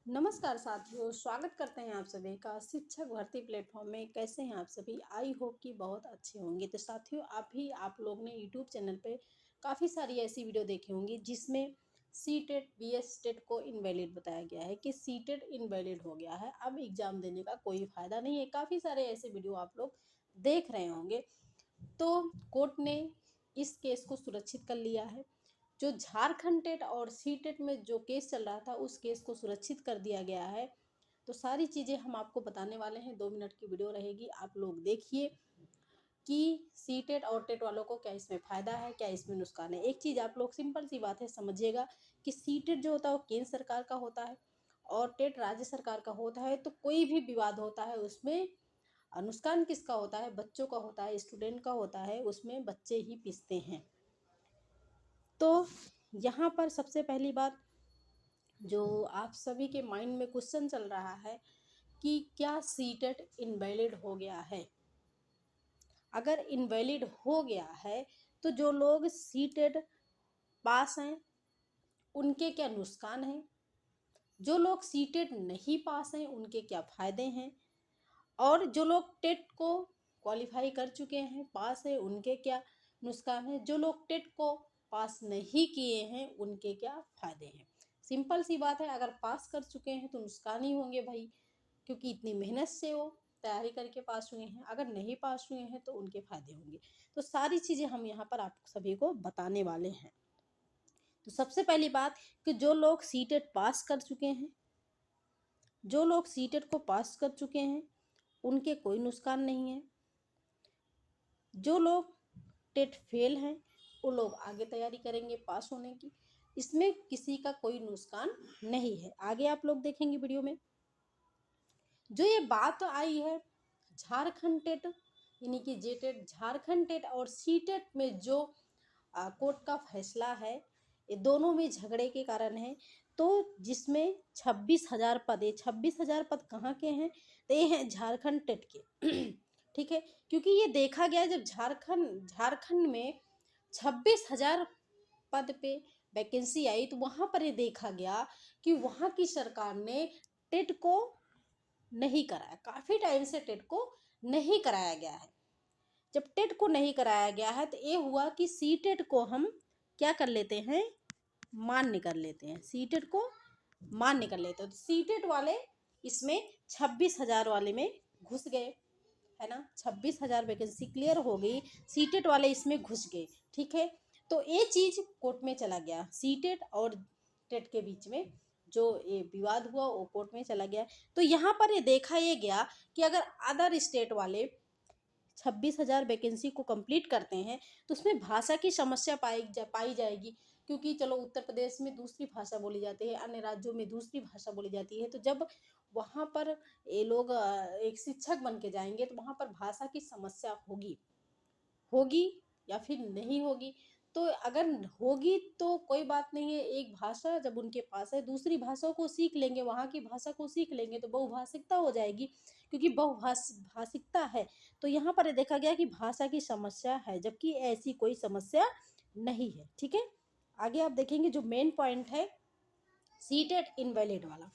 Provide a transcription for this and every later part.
नमस्कार साथियों, स्वागत करते हैं आप सभी का शिक्षक भर्ती प्लेटफॉर्म में। कैसे हैं आप सभी? आई होप कि बहुत अच्छे होंगे। तो साथियों, आप लोग ने यूट्यूब चैनल पे काफ़ी सारी ऐसी वीडियो देखी होंगी जिसमें C TET B S TET को इनवैलिड बताया गया है कि सी टेट इनवैलिड हो गया है, अब एग्ज़ाम देने का कोई फ़ायदा नहीं है। काफ़ी सारे ऐसे वीडियो आप लोग देख रहे होंगे। तो कोर्ट ने इस केस को सुरक्षित कर लिया है। जो झारखंड टेट और सी टेट में जो केस चल रहा था, उस केस को सुरक्षित कर दिया गया है। तो सारी चीज़ें हम आपको बताने वाले हैं। 2 मिनट की वीडियो रहेगी, आप लोग देखिए कि सी टेट और टेट वालों को क्या इसमें फ़ायदा है, क्या इसमें नुकसान है। एक चीज़ आप लोग सिंपल सी बात है, समझिएगा कि सी टेट जो होता है वो केंद्र सरकार का होता है और टेट राज्य सरकार का होता है। तो कोई भी विवाद होता है उसमें नुकसान किसका होता है? बच्चों का होता है, स्टूडेंट का होता है, उसमें बच्चे ही पिसते हैं। तो यहाँ पर सबसे पहली बात जो आप सभी के माइंड में क्वेश्चन चल रहा है कि क्या सीटेट इनवैलिड हो गया है। अगर इनवैलिड हो गया है तो जो लोग सीटेट पास हैं उनके क्या नुकसान हैं, जो लोग सीटेट नहीं पास हैं उनके क्या फ़ायदे हैं, और जो लोग टेट को क्वालिफाई कर चुके हैं, पास है, उनके क्या नुकसान है, जो लोग टेट को पास नहीं किए हैं उनके क्या फ़ायदे हैं। सिंपल सी बात है, अगर पास कर चुके हैं तो नुकसान ही होंगे भाई, क्योंकि इतनी मेहनत से वो तैयारी करके पास हुए हैं। अगर नहीं पास हुए हैं तो उनके फ़ायदे होंगे। तो सारी चीज़ें हम यहाँ पर आप सभी को बताने वाले हैं। तो सबसे पहली बात कि जो लोग सीटेट पास कर चुके हैं, जो लोग सीटेट को पास कर चुके हैं उनके कोई नुकसान नहीं है। जो लोग टेट फेल हैं वो लोग आगे तैयारी करेंगे पास होने की, इसमें किसी का कोई नुकसान नहीं है। आगे आप लोग देखेंगे वीडियो में। जो ये बात आई है झारखंड टेट यानी कि जे टेट, झारखंड टेट और सी टेट में जो कोर्ट का फैसला है, ये दोनों में झगड़े के कारण है। तो जिसमें 26,000 पद है, 26,000 पद कहाँ के हैं? तो ये हैं झारखंड टेट के। ठीक है, क्योंकि ये देखा गया जब झारखंड झारखंड में 26,000 पद पे वैकेंसी आई तो वहाँ पर ये देखा गया कि वहाँ की सरकार ने टेट को नहीं कराया। काफ़ी टाइम से टेट को नहीं कराया गया है। जब टेट को नहीं कराया गया है तो ये हुआ कि सी टेट को हम क्या कर लेते हैं, मान्य कर लेते हैं। सी टेट को मान्य कर लेते हैं। तो सी टेट वाले इसमें 26,000 वाले में घुस गए, है ना। 26,000 वैकेंसी क्लियर हो गई, सी टेट वाले इसमें घुस गए। ठीक है, तो ये चीज़ कोर्ट में चला गया। सी टेट और टेट के बीच में जो ये विवाद हुआ वो कोर्ट में चला गया। तो यहाँ पर ये देखा ये गया कि अगर अदर स्टेट वाले 26,000 वैकेंसी को कंप्लीट करते हैं तो उसमें भाषा की समस्या पाई जाएगी, क्योंकि चलो उत्तर प्रदेश में दूसरी भाषा बोली जाती है, अन्य राज्यों में दूसरी भाषा बोली जाती है। तो जब वहाँ पर ये लोग एक शिक्षक बन के जाएंगे तो वहाँ पर भाषा की समस्या होगी होगी या फिर नहीं होगी। तो अगर होगी तो कोई बात नहीं है, एक भाषा जब उनके पास है दूसरी भाषाओं को सीख लेंगे, वहाँ की भाषा को सीख लेंगे तो बहुभाषिकता हो जाएगी, क्योंकि बहुभाषिकता है। तो यहाँ पर देखा गया कि भाषा की समस्या है, जबकि ऐसी कोई समस्या नहीं है। ठीक है, आगे आप देखेंगे जो मेन पॉइंट है सीटेट इनवैलिड वाला।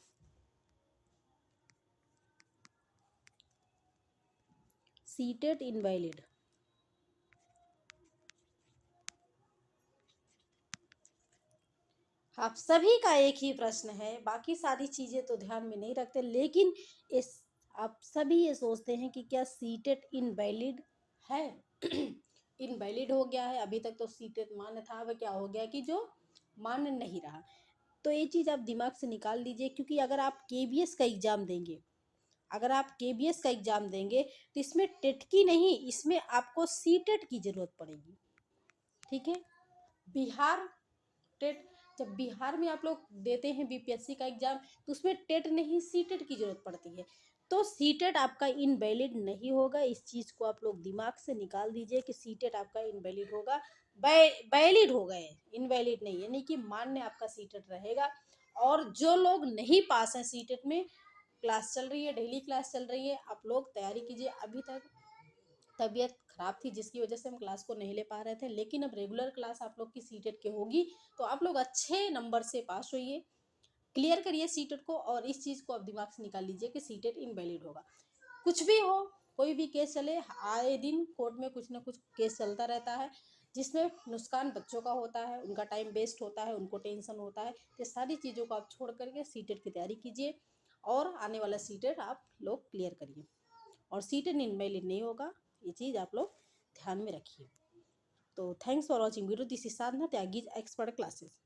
सीटेट इनवैलिड, आप सभी का एक ही प्रश्न है, बाकी सारी चीज़ें तो ध्यान में नहीं रखते, लेकिन इस आप सभी ये सोचते हैं कि क्या सीटेट इनवैलिड है। इनवैलिड हो गया है, अभी तक तो सीटेट मान्य था, अब क्या हो गया कि जो मान्य नहीं रहा। तो ये चीज़ आप दिमाग से निकाल दीजिए, क्योंकि अगर आप केबीएस का एग्ज़ाम देंगे, अगर आप केबीएस का एग्ज़ाम देंगे तो इसमें टेट की नहीं, इसमें आपको सीटेट की ज़रूरत पड़ेगी। ठीक है, बिहार टेट, जब बिहार में आप लोग देते हैं बीपीएससी का एग्जाम तो उसमें टेट नहीं सीटेट की जरूरत पड़ती है। तो सीटेट आपका इनवैलिड नहीं होगा, इस चीज़ को आप लोग दिमाग से निकाल दीजिए कि सीटेट आपका इनवैलिड होगा। वैलिड हो गए, इनवैलिड नहीं, यानी कि मान्य आपका सीटेट रहेगा। और जो लोग नहीं पास हैं सीटेट में, क्लास चल रही है, डेली क्लास चल रही है, आप लोग तैयारी कीजिए। अभी तक तबीयत खराब थी जिसकी वजह से हम क्लास को नहीं ले पा रहे थे, लेकिन अब रेगुलर क्लास आप लोग की सीटेट के होगी तो आप लोग अच्छे नंबर से पास होइए। क्लियर करिए सीटेट को, और इस चीज़ को आप दिमाग से निकाल लीजिए कि सीटेट इनवैलिड होगा। कुछ भी हो, कोई भी केस चले, आए दिन कोर्ट में कुछ ना कुछ केस चलता रहता है, जिसमें नुकसान बच्चों का होता है, उनका टाइम वेस्ट होता है, उनको टेंशन होता है। तो सारी चीज़ों को आप छोड़ करके सीटेट की तैयारी कीजिए और आने वाला सीटेट आप लोग क्लियर करिए, और सीटेट इनवैलिड नहीं होगा, ये चीज़ आप लोग ध्यान में रखिए। तो thanks for watching video, this is Sadhana Tyagi's expert classes.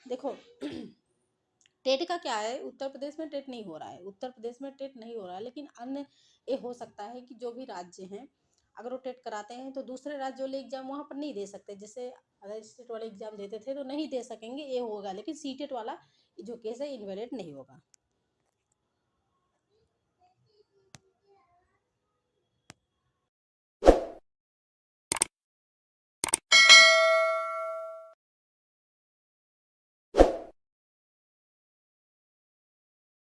देखो टेट का क्या है, उत्तर प्रदेश में टेट नहीं हो रहा है, उत्तर प्रदेश में टेट नहीं हो रहा है, लेकिन अन्य ये हो सकता है कि जो भी राज्य हैं अगर वो टेट कराते हैं तो दूसरे राज्य वाले एग्जाम वहाँ पर नहीं दे सकते, जैसे अदर स्टेट वाले एग्जाम देते थे तो नहीं दे सकेंगे, ये होगा। लेकिन सीटेट वाला जो केस है इनवैलिड नहीं होगा।